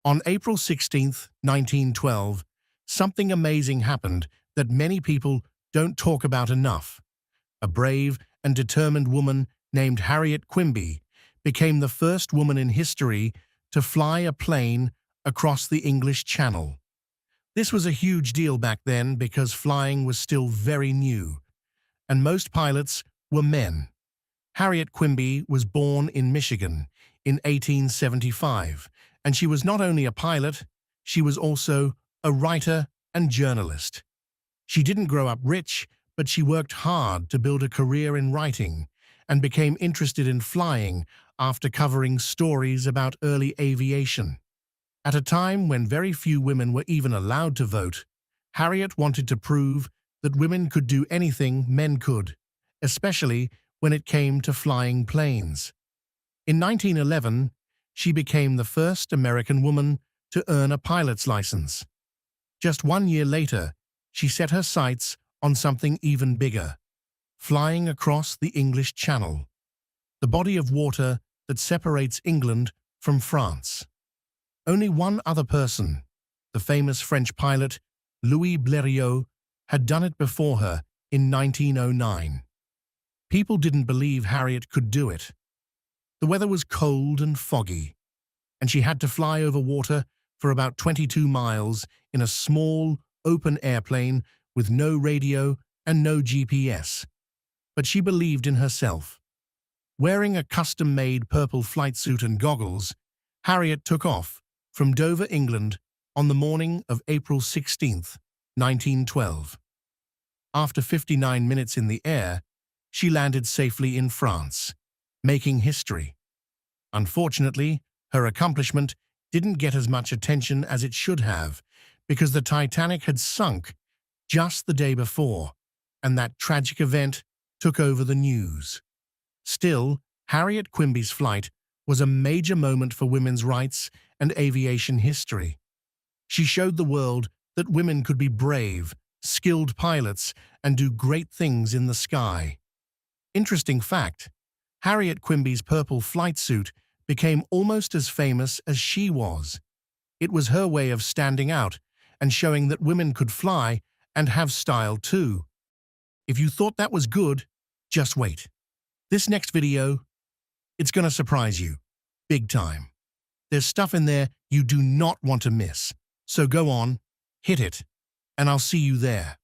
On April 16, 1912, something amazing happened that many people don't talk about enough. A brave and determined woman named Harriet Quimby became the first woman in history to fly a plane across the English Channel. This was a huge deal back then because flying was still very new, and most pilots were men. Harriet Quimby was born in Michigan in 1875, and she was not only a pilot, she was also a writer and journalist. She didn't grow up rich, but she worked hard to build a career in writing and became interested in flying after covering stories about early aviation. At a time when very few women were even allowed to vote, Harriet wanted to prove that women could do anything men could, especially when it came to flying planes. In 1911, she became the first American woman to earn a pilot's license. Just 1 year later, she set her sights on something even bigger, flying across the English Channel, the body of water that separates England from France. Only one other person, the famous French pilot Louis Blériot, had done it before her in 1909. People didn't believe Harriet could do it. The weather was cold and foggy, and she had to fly over water for about 22 miles in a small, open airplane with no radio and no GPS. But she believed in herself. Wearing a custom-made purple flight suit and goggles, Harriet took off from Dover, England, on the morning of April 16, 1912. After 59 minutes in the air, she landed safely in France, making history. Unfortunately, her accomplishment didn't get as much attention as it should have because the Titanic had sunk just the day before, and that tragic event took over the news. Still, Harriet Quimby's flight was a major moment for women's rights and aviation history. She showed the world that women could be brave, skilled pilots and do great things in the sky. Interesting fact, Harriet Quimby's purple flight suit became almost as famous as she was. It was her way of standing out and showing that women could fly and have style too. If you thought that was good, just wait. This next video, it's gonna surprise you, big time. There's stuff in there you do not want to miss. So go on, hit it, and I'll see you there.